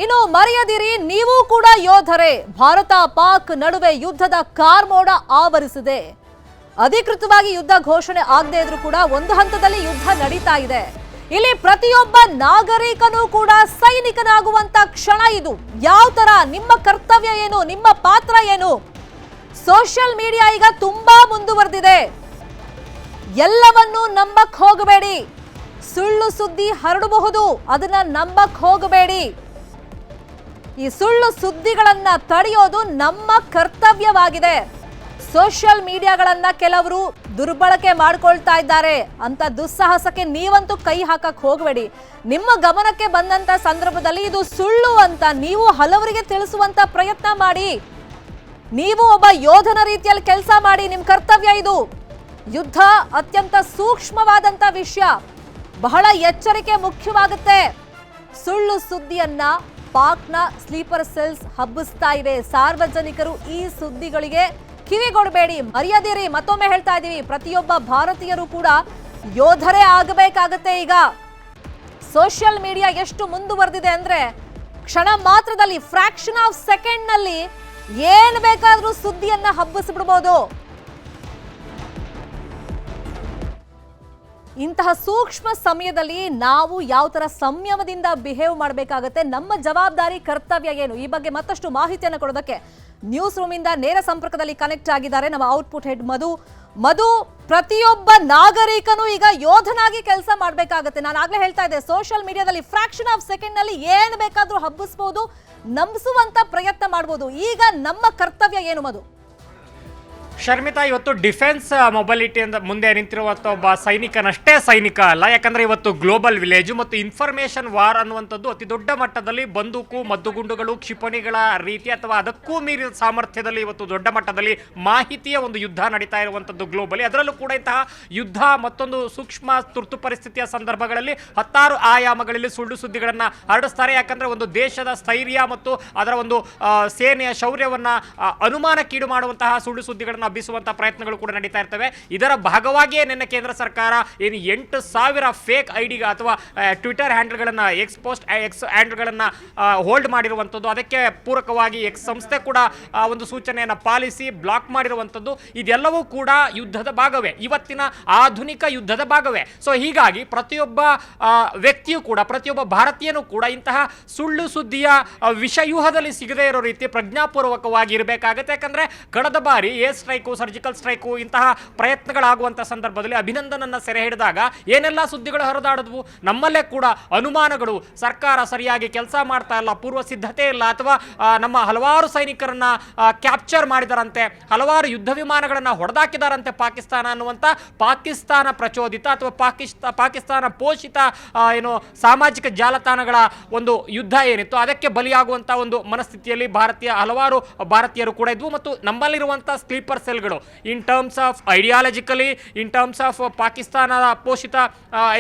ಇನ್ನು ಮರೆಯದಿರಿ, ನೀವು ಕೂಡ ಯೋಧರೇ. ಭಾರತ ಪಾಕ್ ನಡುವೆ ಯುದ್ಧದ ಕಾರ್ಮೋಡ ಆವರಿಸಿದೆ. ಅಧಿಕೃತವಾಗಿ ಯುದ್ಧ ಘೋಷಣೆ ಆಗದೇ ಇದ್ರೂ ಕೂಡ ಒಂದು ಹಂತದಲ್ಲಿ ಯುದ್ಧ ನಡೀತಾ ಇದೆ. ಇಲ್ಲಿ ಪ್ರತಿಯೊಬ್ಬ ನಾಗರಿಕನೂ ಕೂಡ ಸೈನಿಕನಾಗುವಂತ ಕ್ಷಣ ಇದು. ಯಾವ ತರ, ನಿಮ್ಮ ಕರ್ತವ್ಯ ಏನು, ನಿಮ್ಮ ಪಾತ್ರ ಏನು? ಸೋಷಿಯಲ್ ಮೀಡಿಯಾ ಈಗ ತುಂಬಾ ಮುಂದುವರೆದಿದೆ. ಎಲ್ಲವನ್ನೂ ನಂಬಕ್ ಹೋಗಬೇಡಿ. ಸುಳ್ಳು ಸುದ್ದಿ ಹರಡಬಹುದು, ಅದನ್ನ ನಂಬಕ್ ಹೋಗಬೇಡಿ. ಈ ಸುಳ್ಳು ಸುದ್ದಿಗಳನ್ನ ತಡೆಯೋದು ನಮ್ಮ ಕರ್ತವ್ಯವಾಗಿದೆ. ಸೋಷಿಯಲ್ ಮೀಡಿಯಾಗಳನ್ನ ಕೆಲವರು ದುರ್ಬಳಕೆ ಮಾಡ್ಕೊಳ್ತಾ ಇದ್ದಾರೆ ಅಂತ ದುಸ್ಸಾಹಸಕ್ಕೆ ನೀವಂತೂ ಕೈ ಹಾಕಕ್ ಹೋಗಬೇಡಿ. ನಿಮ್ಮ ಗಮನಕ್ಕೆ ಬಂದಂತ ಸಂದರ್ಭದಲ್ಲಿ ಇದು ಸುಳ್ಳು ಅಂತ ನೀವು ಹಲವರಿಗೆ ತಿಳಿಸುವಂತ ಪ್ರಯತ್ನ ಮಾಡಿ. ನೀವು ಒಬ್ಬ ಯೋಧನ ರೀತಿಯಲ್ಲಿ ಕೆಲಸ ಮಾಡಿ. ನಿಮ್ಮ ಕರ್ತವ್ಯ ಇದು. ಯುದ್ಧ ಅತ್ಯಂತ ಸೂಕ್ಷ್ಮವಾದಂತ ವಿಷಯ. ಬಹಳ ಎಚ್ಚರಿಕೆ ಮುಖ್ಯವಾಗುತ್ತೆ. ಸುಳ್ಳು ಸುದ್ದಿಯನ್ನ ಪಾಕ್ನ ಸ್ಲೀಪರ್ ಸೆಲ್ಸ್ ಹಬ್ಬಿಸ್ತಾ ಇವೆ. ಸಾರ್ವಜನಿಕರು ಈ ಸುದ್ದಿಗಳಿಗೆ ಕಿವಿಗೊಡಬೇಡಿ, ಮರೆಯದಿರಿ. ಮತ್ತೊಮ್ಮೆ ಹೇಳ್ತಾ ಇದೀವಿ, ಪ್ರತಿಯೊಬ್ಬ ಭಾರತೀಯರು ಕೂಡ ಯೋಧರೇ ಆಗಬೇಕಾಗತ್ತೆ. ಈಗ ಸೋಷಿಯಲ್ ಮೀಡಿಯಾ ಎಷ್ಟು ಮುಂದುವರೆದಿದೆ ಅಂದ್ರೆ ಕ್ಷಣ ಮಾತ್ರದಲ್ಲಿ, ಫ್ರಾಕ್ಷನ್ ಆಫ್ ಸೆಕೆಂಡ್ ನಲ್ಲಿ ಏನ್ ಬೇಕಾದ್ರೂ ಸುದ್ದಿಯನ್ನ ಹಬ್ಬಿಸ್ಬಿಡ್ಬೋದು. ಇಂತಹ ಸೂಕ್ಷ್ಮ ಸಮಯದಲ್ಲಿ ನಾವು ಯಾವ ತರ ಸಂಯಮದಿಂದ ಬಿಹೇವ್ ಮಾಡಬೇಕಾಗತ್ತೆ, ನಮ್ಮ ಜವಾಬ್ದಾರಿ ಕರ್ತವ್ಯ ಏನು, ಈ ಬಗ್ಗೆ ಮತ್ತಷ್ಟು ಮಾಹಿತಿಯನ್ನು ಕೊಡೋದಕ್ಕೆ ನ್ಯೂಸ್ ರೂಮ್ ಇಂದ ನೇರ ಸಂಪರ್ಕದಲ್ಲಿ ಕನೆಕ್ಟ್ ಆಗಿದ್ದಾರೆ ನಮ್ಮ ಔಟ್ಪುಟ್ ಹೆಡ್ ಮಧು. ಪ್ರತಿಯೊಬ್ಬ ನಾಗರಿಕನು ಈಗ ಯೋಧನಾಗಿ ಕೆಲಸ ಮಾಡಬೇಕಾಗತ್ತೆ. ನಾನು ಆಗ್ಲೇ ಹೇಳ್ತಾ ಇದ್ದೆ, ಸೋಷಿಯಲ್ ಮೀಡಿಯಾದಲ್ಲಿ ಫ್ರಾಕ್ಷನ್ ಆಫ್ ಸೆಕೆಂಡ್ ನಲ್ಲಿ ಏನ್ ಬೇಕಾದ್ರೂ ಹಬ್ಬಿಸಬಹುದು, ನಂಬಿಸುವಂತ ಪ್ರಯತ್ನ ಮಾಡಬಹುದು. ಈಗ ನಮ್ಮ ಕರ್ತವ್ಯ ಏನು ಮಧು? ಶರ್ಮಿತಾ, ಇವತ್ತು ಡಿಫೆನ್ಸ್ ಮೊಬಿಲಿಟಿ ಅಂತ ಮುಂದೆ ನಿಂತಿರುವಂಥ ಒಬ್ಬ ಸೈನಿಕನಷ್ಟೇ ಸೈನಿಕ ಅಲ್ಲ. ಯಾಕಂದರೆ ಇವತ್ತು ಗ್ಲೋಬಲ್ ವಿಲೇಜು ಮತ್ತು ಇನ್ಫಾರ್ಮೇಷನ್ ವಾರ್ ಅನ್ನುವಂಥದ್ದು ಅತಿ ದೊಡ್ಡ ಮಟ್ಟದಲ್ಲಿ ಬಂದೂಕು, ಮದ್ದುಗುಂಡುಗಳು, ಕ್ಷಿಪಣಿಗಳ ರೀತಿ ಅಥವಾ ಅದಕ್ಕೂ ಮೀರಿದ ಸಾಮರ್ಥ್ಯದಲ್ಲಿ ಇವತ್ತು ದೊಡ್ಡ ಮಟ್ಟದಲ್ಲಿ ಮಾಹಿತಿಯ ಒಂದು ಯುದ್ಧ ನಡೀತಾ ಇರುವಂಥದ್ದು ಗ್ಲೋಬಲಿ. ಅದರಲ್ಲೂ ಕೂಡ ಇಂತಹ ಯುದ್ಧ ಮತ್ತೊಂದು ಸೂಕ್ಷ್ಮ ತುರ್ತು ಪರಿಸ್ಥಿತಿಯ ಸಂದರ್ಭಗಳಲ್ಲಿ ಹತ್ತಾರು ಆಯಾಮಗಳಲ್ಲಿ ಸುಳ್ಳು ಸುದ್ದಿಗಳನ್ನು ಹರಡಿಸ್ತಾರೆ. ಯಾಕಂದರೆ ಒಂದು ದೇಶದ ಸ್ಥೈರ್ಯ ಮತ್ತು ಅದರ ಒಂದು ಸೇನೆಯ ಶೌರ್ಯವನ್ನು ಅನುಮಾನಕ್ಕೀಡು ಮಾಡುವಂತಹ ಸುಳ್ಳು ಸುದ್ದಿಗಳನ್ನು ಹಬ್ಬಿಸುವಂತಹ ಪ್ರಯತ್ನಗಳು ಕೂಡ ನಡೀತಾ ಇರ್ತವೆ. ಇದರ ಭಾಗವಾಗಿಯೇ ನಿನ್ನೆ ಕೇಂದ್ರ ಸರ್ಕಾರ ಏನು 8,000 ಫೇಕ್ ಐಡಿ ಅಥವಾ ಟ್ವಿಟರ್ ಹ್ಯಾಂಡಲ್ಗಳನ್ನು, ಎಕ್ಸ್ ಹ್ಯಾಂಡಲ್ಗಳನ್ನು ಹೋಲ್ಡ್ ಮಾಡಿರುವಂಥದ್ದು. ಅದಕ್ಕೆ ಪೂರಕವಾಗಿ ಎಕ್ಸ್ ಸಂಸ್ಥೆ ಕೂಡ ಒಂದು ಸೂಚನೆಯನ್ನು ಪಾಲಿಸಿ ಬ್ಲಾಕ್ ಮಾಡಿರುವಂಥದ್ದು. ಇದೆಲ್ಲವೂ ಕೂಡ ಯುದ್ಧದ ಭಾಗವೇ, ಇವತ್ತಿನ ಆಧುನಿಕ ಯುದ್ಧದ ಭಾಗವೇ. ಸೊ ಹೀಗಾಗಿ ಪ್ರತಿಯೊಬ್ಬ ವ್ಯಕ್ತಿಯೂ ಕೂಡ, ಪ್ರತಿಯೊಬ್ಬ ಭಾರತೀಯನೂ ಕೂಡ ಇಂತಹ ಸುಳ್ಳು ಸುದ್ದಿಯ ವಿಷವ್ಯೂಹದಲ್ಲಿ ಸಿಗದೇ ಇರೋ ರೀತಿ ಪ್ರಜ್ಞಾಪೂರ್ವಕವಾಗಿ ಇರಬೇಕಾಗುತ್ತೆ. ಯಾಕಂದರೆ ಕಳೆದ ಬಾರಿ ಸ್ಟ್ರೈಕು, ಸರ್ಜಿಕಲ್ ಸ್ಟ್ರೈಕು ಇಂತಹ ಪ್ರಯತ್ನಗಳಾಗುವಂಥ ಸಂದರ್ಭದಲ್ಲಿ ಅಭಿನಂದನನ್ನ ಸೆರೆ ಹಿಡಿದಾಗ ಏನೆಲ್ಲ ಸುದ್ದಿಗಳು ಹರಿದಾಡಿದ್ವು. ನಮ್ಮಲ್ಲೇ ಕೂಡ ಅನುಮಾನಗಳು, ಸರ್ಕಾರ ಸರಿಯಾಗಿ ಕೆಲಸ ಮಾಡ್ತಾ ಇಲ್ಲ, ಪೂರ್ವ ಸಿದ್ಧತೆ ಇಲ್ಲ, ಅಥವಾ ನಮ್ಮ ಹಲವಾರು ಸೈನಿಕರನ್ನ ಕ್ಯಾಪ್ಚರ್ ಮಾಡಿದಾರಂತೆ, ಹಲವಾರು ಯುದ್ಧ ವಿಮಾನಗಳನ್ನು ಹೊಡೆದಾಕಿದಾರಂತೆ ಪಾಕಿಸ್ತಾನ ಅನ್ನುವಂಥ ಪಾಕಿಸ್ತಾನ ಪ್ರಚೋದಿತ ಅಥವಾ ಪಾಕಿಸ್ತಾನ ಪೋಷಿತ ಏನು ಸಾಮಾಜಿಕ ಜಾಲತಾಣಗಳ ಒಂದು ಯುದ್ಧ ಏನಿತ್ತು ಅದಕ್ಕೆ ಬಲಿಯಾಗುವಂಥ ಒಂದು ಮನಸ್ಥಿತಿಯಲ್ಲಿ ಹಲವಾರು ಭಾರತೀಯರು ಕೂಡ ಇದ್ವು. ಮತ್ತು ನಮ್ಮಲ್ಲಿರುವಂಥ ಸ್ಲೀಪರ್ ಸೆಲ್ಗಳು in terms of ideologically, in terms of ಪಾಕಿಸ್ತಾನದ ಪೋಷಿತ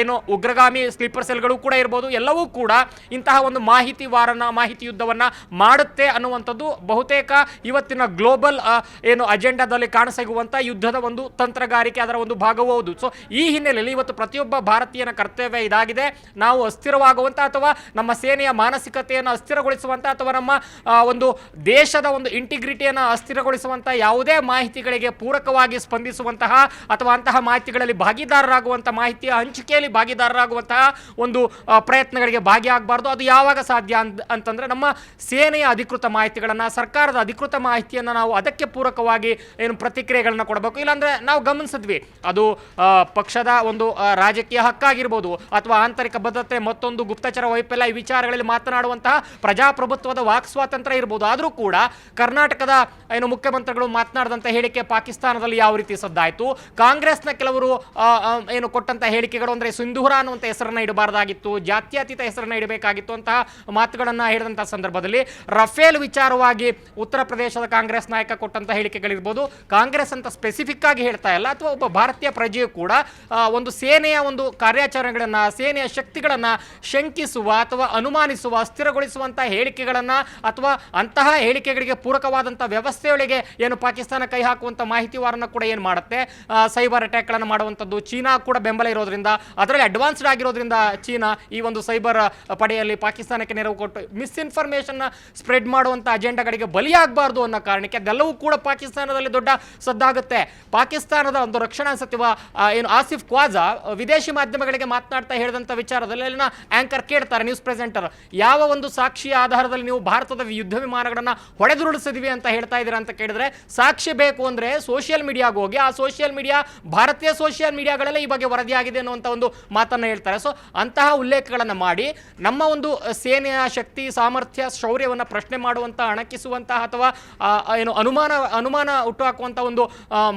ಏನು ಉಗ್ರಗಾಮಿ ಸ್ಲೀಪರ್ ಸೆಲ್ಗಳು ಕೂಡ ಇರ್ಬೋದು, ಎಲ್ಲವೂ ಕೂಡ ಇಂತಹ ಒಂದು ಮಾಹಿತಿ ಯುದ್ಧವನ್ನು ಮಾಡುತ್ತೆ ಅನ್ನುವಂಥದ್ದು ಬಹುತೇಕ ಇವತ್ತಿನ ಗ್ಲೋಬಲ್ ಏನು ಅಜೆಂಡಾದಲ್ಲಿ ಕಾಣಸಿಗುವಂಥ ಯುದ್ಧದ ಒಂದು ತಂತ್ರಗಾರಿಕೆ, ಅದರ ಒಂದು ಭಾಗವೂ ಹೌದು. ಸೊ ಈ ಹಿನ್ನೆಲೆಯಲ್ಲಿ ಇವತ್ತು ಪ್ರತಿಯೊಬ್ಬ ಭಾರತೀಯನ ಕರ್ತವ್ಯ ಇದಾಗಿದೆ. ನಾವು ಅಸ್ಥಿರವಾಗುವಂಥ ಅಥವಾ ನಮ್ಮ ಸೇನೆಯ ಮಾನಸಿಕತೆಯನ್ನು ಅಸ್ಥಿರಗೊಳಿಸುವಂಥ ಅಥವಾ ನಮ್ಮ ಒಂದು ದೇಶದ ಒಂದು ಇಂಟಿಗ್ರಿಟಿಯನ್ನು ಅಸ್ಥಿರಗೊಳಿಸುವಂಥ ಯಾವುದೇ ಮಾಹಿತಿಗಳಿಗೆ ಪೂರಕವಾಗಿ ಸ್ಪಂದಿಸುವಂತಹ ಅಥವಾ ಅಂತಹ ಮಾಹಿತಿಗಳಲ್ಲಿ ಭಾಗಿದಾರರಾಗುವಂಥ, ಮಾಹಿತಿಯ ಹಂಚಿಕೆಯಲ್ಲಿ ಭಾಗಿದಾರರಾಗುವಂತಹ ಒಂದು ಪ್ರಯತ್ನಗಳಿಗೆ ಭಾಗಿಯಾಗಬಾರ್ದು. ಅದು ಯಾವಾಗ ಸಾಧ್ಯ ಅಂತಂದರೆ ನಮ್ಮ ಸೇನೆಯ ಅಧಿಕೃತ ಮಾಹಿತಿಗಳನ್ನು, ಸರ್ಕಾರದ ಅಧಿಕೃತ ಮಾಹಿತಿಯನ್ನು ನಾವು ಅದಕ್ಕೆ ಪೂರಕವಾಗಿ ಏನು ಪ್ರತಿಕ್ರಿಯೆಗಳನ್ನು ಕೊಡಬೇಕು. ಇಲ್ಲಾಂದರೆ ನಾವು ಗಮನಿಸಿದ್ವಿ, ಅದು ಪಕ್ಷದ ಒಂದು ರಾಜಕೀಯ ಹಕ್ಕಾಗಿರ್ಬೋದು ಅಥವಾ ಆಂತರಿಕ ಭದ್ರತೆ, ಮತ್ತೊಂದು ಗುಪ್ತಚರ ವೈಫಲ್ಯ, ಈ ವಿಚಾರಗಳಲ್ಲಿ ಮಾತನಾಡುವಂತಹ ಪ್ರಜಾಪ್ರಭುತ್ವದ ವಾಕ್ ಸ್ವಾತಂತ್ರ್ಯ ಇರ್ಬೋದು. ಆದರೂ ಕೂಡ ಕರ್ನಾಟಕದ ಏನು ಮುಖ್ಯಮಂತ್ರಿಗಳು ಮಾತನಾಡಿದಂಥ ಹೇಳಿಕೆ ಪಾಕಿಸ್ತಾನದಲ್ಲಿ ಯಾವ ರೀತಿ ಸದ್ದಾಯಿತು, ಕಾಂಗ್ರೆಸ್ನ ಕೆಲವರು ಏನು ಕೊಟ್ಟಂಥ ಹೇಳಿಕೆಗಳು ಅಂದರೆ ಸಿಂಧೂರ ಅನ್ನುವಂಥ ಹೆಸರನ್ನು ಇಡಬಾರ್ದಾಗಿತ್ತು, ಜಾತ್ಯತೀತ ಹೆಸರನ್ನು ಇಡಬೇಕಾಗಿತ್ತು ಅಂತಹ ಮಾತುಗಳನ್ನು ಹೇಳಿದಂಥ ಸಂದರ್ಭದಲ್ಲಿ ರಫೇಲ್ ವಿಚಾರವಾಗಿ ಉತ್ತರ ಪ್ರದೇಶದ ಕಾಂಗ್ರೆಸ್ ನಾಯಕ ಕೊಟ್ಟಂಥ ಹೇಳಿಕೆಗಳಿರ್ಬೋದು. ಕಾಂಗ್ರೆಸ್ ಅಂತ ಸ್ಪೆಸಿಫಿಕ್ ಆಗಿ ಹೇಳ್ತಾ ಇಲ್ಲ, ಅಥವಾ ಒಬ್ಬ ಭಾರತೀಯ ಪ್ರಜೆಯು ಕೂಡ ಒಂದು ಸೇನೆಯ ಒಂದು ಕಾರ್ಯಾಚರಣೆಗಳನ್ನು, ಸೇನೆಯ ಶಕ್ತಿಗಳನ್ನು ಶಂಕಿಸುವ ಅಥವಾ ಅನುಮಾನಿಸುವ, ಅಸ್ಥಿರಗೊಳಿಸುವಂಥ ಹೇಳಿಕೆಗಳನ್ನು ಅಥವಾ ಅಂತಹ ಹೇಳಿಕೆಗಳಿಗೆ ಪೂರಕವಾದಂಥ ವ್ಯವಸ್ಥೆಯೊಳಗೆ ಏನು ಪಾಕಿಸ್ತಾನ ಕೈ ಹಾಕುವಂಥ ಮಾಹಿತಿ ವಾರನ ಕೂಡ ಏನು ಮಾಡುತ್ತೆ, ಸೈಬರ್ ಅಟ್ಯಾಕ್ಗಳನ್ನು ಮಾಡುವಂಥದ್ದು. ಚೀನಾ ಕೂಡ ಬೆಂಬಲ ಇರೋದ್ರಿಂದ, ಅದರಲ್ಲಿ ಅಡ್ವಾನ್ಸ್ಡ್ ಆಗಿರೋದ್ರಿಂದ ಚೀನಾ ಈ ಒಂದು ಸೈಬರ್ ಪಡೆಯಲ್ಲಿ ಪಾಕಿಸ್ತಾನಕ್ಕೆ ನೆರವು ಕೊಟ್ಟು ಮಿಸ್ಇನ್ಫಾರ್ಮೇಷನ್ ಸ್ಪ್ರೆಡ್ ಮಾಡುವಂಥ ಅಜೆಂಡಾಗಳಿಗೆ ಬಲಿಯಾಗಬಾರ್ದು ಅನ್ನೋ ಕಾರಣಕ್ಕೆ ಅದೆಲ್ಲವೂ ಕೂಡ ಪಾಕಿಸ್ತಾನದಲ್ಲಿ ದೊಡ್ಡ ಸದ್ದಾಗುತ್ತೆ. ಪಾಕಿಸ್ತಾನದ ಒಂದು ರಕ್ಷಣಾ ಸಚಿವ ಏನು ಆಸಿಫ್ ಕ್ವಾಜಾ ವಿದೇಶಿ ಮಾಧ್ಯಮಗಳಿಗೆ ಮಾತನಾಡ್ತಾ ಹೇಳಿದಂಥ ವಿಚಾರದಲ್ಲಿ ಅಲ್ಲಿನ ಆಂಕರ್ ಕೇಳ್ತಾರೆ, ನ್ಯೂಸ್ ಪ್ರೆಸೆಂಟರ್, ಯಾವ ಒಂದು ಸಾಕ್ಷಿಯ ಆಧಾರದಲ್ಲಿ ನೀವು ಭಾರತದ ಯುದ್ಧ ವಿಮಾನಗಳನ್ನು ಹೊಡೆದುರುಳಿಸಿದ್ವಿ ಅಂತ ಹೇಳ್ತಾ ಇದ್ದೀರಾ ಅಂತ ಕೇಳಿದ್ರೆ, ಸಾಕ್ಷಿ ಬೇಕು ಅಂದರೆ ಸೋಷಿಯಲ್ ಮೀಡಿಯಾಗೆ ಹೋಗಿ, ಆ ಸೋಷಿಯಲ್ ಮೀಡಿಯಾ ಭಾರತೀಯ ಸೋಷಿಯಲ್ ಮೀಡಿಯಾಗಳೆಲ್ಲ ಈ ಬಗ್ಗೆ ವರದಿಯಾಗಿದೆ ಅನ್ನುವಂಥ ಒಂದು ಮಾತನ್ನು ಹೇಳ್ತಾರೆ. ಸೊ ಅಂತಹ ಉಲ್ಲೇಖಗಳನ್ನು ಮಾಡಿ ನಮ್ಮ ಒಂದು ಸೇನೆಯ ಶಕ್ತಿ ಸಾಮರ್ಥ್ಯ ಶೌರ್ಯವನ್ನು ಪ್ರಶ್ನೆ ಮಾಡುವಂಥ, ಅಣಕಿಸುವಂತಹ ಅಥವಾ ಏನು ಅನುಮಾನ ಹುಟ್ಟುಹಾಕುವಂಥ ಒಂದು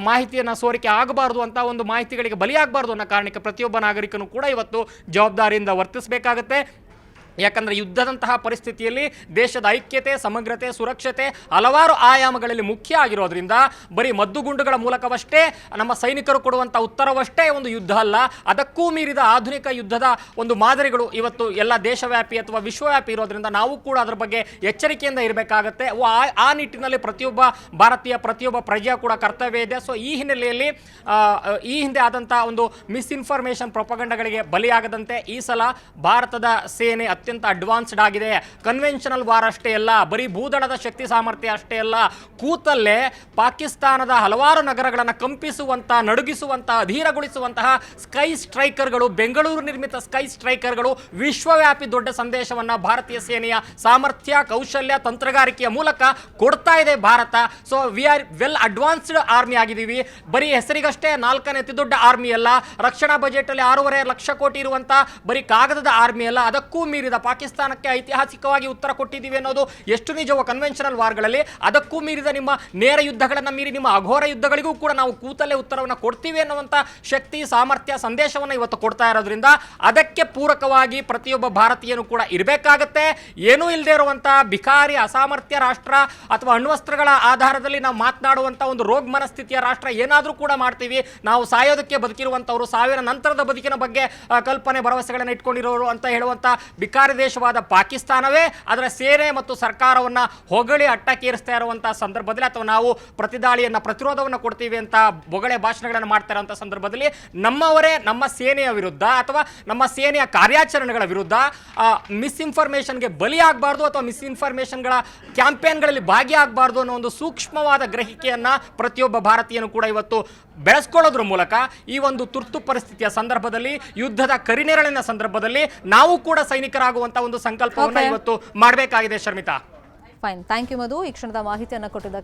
ಮಾಹಿತಿಯನ್ನು ಸೋರಿಕೆ ಆಗಬಾರ್ದು ಅಂತ ಒಂದು ಮಾಹಿತಿಗಳಿಗೆ ಬಲಿಯಾಗಬಾರ್ದು ಅನ್ನೋ ಕಾರಣಕ್ಕೆ ಪ್ರತಿಯೊಬ್ಬ ನಾಗರಿಕನು ಕೂಡ ಇವತ್ತು ಜವಾಬ್ದಾರಿಯಿಂದ ವರ್ತಿಸಬೇಕಾಗತ್ತೆ. ಯಾಕಂದರೆ ಯುದ್ಧದಂತಹ ಪರಿಸ್ಥಿತಿಯಲ್ಲಿ ದೇಶದ ಐಕ್ಯತೆ, ಸಮಗ್ರತೆ, ಸುರಕ್ಷತೆ ಹಲವಾರು ಆಯಾಮಗಳಲ್ಲಿ ಮುಖ್ಯ ಆಗಿರೋದ್ರಿಂದ ಬರೀ ಮದ್ದುಗುಂಡುಗಳ ಮೂಲಕವಷ್ಟೇ ನಮ್ಮ ಸೈನಿಕರು ಕೊಡುವಂಥ ಉತ್ತರವಷ್ಟೇ ಒಂದು ಯುದ್ಧ ಅಲ್ಲ, ಅದಕ್ಕೂ ಮೀರಿದ ಆಧುನಿಕ ಯುದ್ಧದ ಒಂದು ಮಾದರಿಗಳು ಇವತ್ತು ಎಲ್ಲ ದೇಶವ್ಯಾಪಿ ಅಥವಾ ವಿಶ್ವವ್ಯಾಪಿ ಇರೋದ್ರಿಂದ ನಾವು ಕೂಡ ಅದರ ಬಗ್ಗೆ ಎಚ್ಚರಿಕೆಯಿಂದ ಇರಬೇಕಾಗತ್ತೆ. ಆ ನಿಟ್ಟಿನಲ್ಲಿ ಪ್ರತಿಯೊಬ್ಬ ಭಾರತೀಯ, ಪ್ರತಿಯೊಬ್ಬ ಪ್ರಜೆಯ ಕೂಡ ಕರ್ತವ್ಯ ಇದೆ. ಸೊ ಈ ಹಿನ್ನೆಲೆಯಲ್ಲಿ ಈ ಹಿಂದೆ ಆದಂಥ ಒಂದು ಮಿಸ್ಇನ್ಫಾರ್ಮೇಷನ್ ಪ್ರೊಪಗಂಡಗಳಿಗೆ ಬಲಿಯಾಗದಂತೆ ಈ ಸಲ ಭಾರತದ ಸೇನೆ ಅತ್ಯಂತ ಅಡ್ವಾನ್ಸ್ಡ್ ಆಗಿದೆ. ಕನ್ವೆನ್ಷನಲ್ ವಾರ್ ಅಷ್ಟೇ ಅಲ್ಲ, ಬರೀ ಭೂದಳದ ಶಕ್ತಿ ಸಾಮರ್ಥ್ಯ ಅಷ್ಟೇ ಅಲ್ಲ, ಕೂತಲ್ಲೇ ಪಾಕಿಸ್ತಾನದ ಹಲವಾರು ನಗರಗಳನ್ನು ಕಂಪಿಸುವಂಥ, ನಡುಗಿಸುವಂಥ, ಅಧೀರಗೊಳಿಸುವಂತಹ ಸ್ಕೈ ಸ್ಟ್ರೈಕರ್ಗಳು, ಬೆಂಗಳೂರು ನಿರ್ಮಿತ ಸ್ಕೈ ಸ್ಟ್ರೈಕರ್ಗಳು ವಿಶ್ವವ್ಯಾಪಿ ದೊಡ್ಡ ಸಂದೇಶವನ್ನು ಭಾರತೀಯ ಸೇನೆಯ ಸಾಮರ್ಥ್ಯ, ಕೌಶಲ್ಯ, ತಂತ್ರಗಾರಿಕೆಯ ಮೂಲಕ ಕೊಡ್ತಾ ಇದೆ Bharat. So we are well advanced army ಆಗಿದ್ದೀವಿ. ಬರೀ ಹೆಸರಿಗಷ್ಟೇ 4ನೇ ಅತಿ ದೊಡ್ಡ ಆರ್ಮಿ ಅಲ್ಲ, ರಕ್ಷಣಾ ಬಜೆಟಲ್ಲಿ 6.5 ಲಕ್ಷ ಕೋಟಿ ಇರುವಂಥ ಬರೀ ಕಾಗದದ ಆರ್ಮಿ ಅಲ್ಲ, ಅದಕ್ಕೂ ಮೀರಿದ ಪಾಕಿಸ್ತಾನಕ್ಕೆ ಐತಿಹಾಸಿಕವಾಗಿ ಉತ್ತರ ಕೊಟ್ಟಿದ್ದೀವಿ ಅನ್ನೋದು ಎಷ್ಟು ನಿಜವೋ ಕನ್ವೆನ್ಷನಲ್ ವಾರ್ಗಳಲ್ಲಿ, ಅದಕ್ಕೂ ಮೀರಿದ ನಿಮ್ಮ ನೇರ ಯುದ್ಧಗಳನ್ನು ಮೀರಿ ನಿಮ್ಮ ಅಘೋರ ಯುದ್ಧಗಳಿಗೂ ಕೂಡ ನಾವು ಕೂತಲ್ಲೇ ಉತ್ತರವನ್ನು ಕೊಡ್ತೀವಿ ಅನ್ನುವಂಥ ಶಕ್ತಿ, ಸಾಮರ್ಥ್ಯ, ಸಂದೇಶವನ್ನು ಇವತ್ತು ಕೊಡ್ತಾ ಇರೋದ್ರಿಂದ ಅದಕ್ಕೆ ಪೂರಕವಾಗಿ ಪ್ರತಿಯೊಬ್ಬ ಭಾರತೀಯನು ಕೂಡ ಇರಬೇಕಾಗತ್ತೆ. ಏನೂ ಇಲ್ಲದೆ ಇರುವಂಥ ಬಿಕಾರಿ, ಅಸಾಮರ್ಥ್ಯ ರಾಷ್ಟ್ರ ಅಥವಾ ಅಣ್ವಸ್ತ್ರಗಳ ಆಧಾರದಲ್ಲಿ ನಾವು ಮಾತನಾಡುವಂಥ ಒಂದು ರೋಗ ಮನಸ್ಥಿತಿಯ ರಾಷ್ಟ್ರ ಏನಾದರೂ ಕೂಡ ಮಾಡ್ತೀವಿ, ನಾವು ಸಾಯೋದಕ್ಕೆ ಬದುಕಿರುವಂಥವ್ರು, ಸಾವಿನ ನಂತರದ ಬದುಕಿನ ಬಗ್ಗೆ ಕಲ್ಪನೆ, ಭರವಸೆಗಳನ್ನು ಇಟ್ಕೊಂಡಿರೋರು ಅಂತ ಹೇಳುವಂಥ ಬಿಕಾರಿ ದೇಶವಾದ ಪಾಕಿಸ್ತಾನವೇ ಅದರ ಸೇನೆ ಮತ್ತು ಸರ್ಕಾರವನ್ನು ಹೊಗಳಿ ಅಟ್ಟಕ್ಕೇರಿಸ್ತಾ ಇರುವಂಥ ಸಂದರ್ಭದಲ್ಲಿ, ಅಥವಾ ನಾವು ಪ್ರತಿದಾಳಿಯನ್ನು, ಪ್ರತಿರೋಧವನ್ನು ಕೊಡ್ತೀವಿ ಅಂತ ಬೊಗಳೆ ಭಾಷಣಗಳನ್ನು ಮಾಡ್ತಾ ಇರುವಂಥ ಸಂದರ್ಭದಲ್ಲಿ ನಮ್ಮವರೇ ನಮ್ಮ ಸೇನೆಯ ವಿರುದ್ಧ ಅಥವಾ ನಮ್ಮ ಸೇನೆಯ ಕಾರ್ಯಾಚರಣೆಗಳ ವಿರುದ್ಧ ಮಿಸ್ಇನ್ಫಾರ್ಮೇಷನ್ಗೆ ಬಲಿಯಾಗಬಾರ್ದು ಅಥವಾ ಮಿಸ್ಇನ್ಫಾರ್ಮೇಷನ್ಗಳ ಕ್ಯಾಂಪೇನ್ಗಳಲ್ಲಿ ಭಾಗಿಯಾಗಬಾರ್ದು ಅನ್ನೋ ಒಂದು ಸೂಕ್ಷ್ಮವಾದ ಗ್ರಹಿಕೆಯನ್ನು ಪ್ರತಿಯೊಬ್ಬ ಭಾರತೀಯನು ಕೂಡ ಇವತ್ತು ಬೆಳೆಸ್ಕೊಳ್ಳೋದ್ರ ಮೂಲಕ ಈ ಒಂದು ತುರ್ತು ಪರಿಸ್ಥಿತಿಯ ಸಂದರ್ಭದಲ್ಲಿ, ಯುದ್ಧದ ಕರಿನೆರಳಿನ ಸಂದರ್ಭದಲ್ಲಿ ನಾವು ಕೂಡ ಸೈನಿಕರಾಗುವಂತ ಒಂದು ಸಂಕಲ್ಪವನ್ನು ಇವತ್ತು ಮಾಡಬೇಕಾಗಿದೆ. ಶರ್ಮಿತಾ, ಫೈನ್, ಥ್ಯಾಂಕ್ ಯು ಮಧು, ಈ ಕ್ಷಣದ ಮಾಹಿತಿಯನ್ನು ಕೊಟ್ಟಿದ್ದಕ್ಕೆ.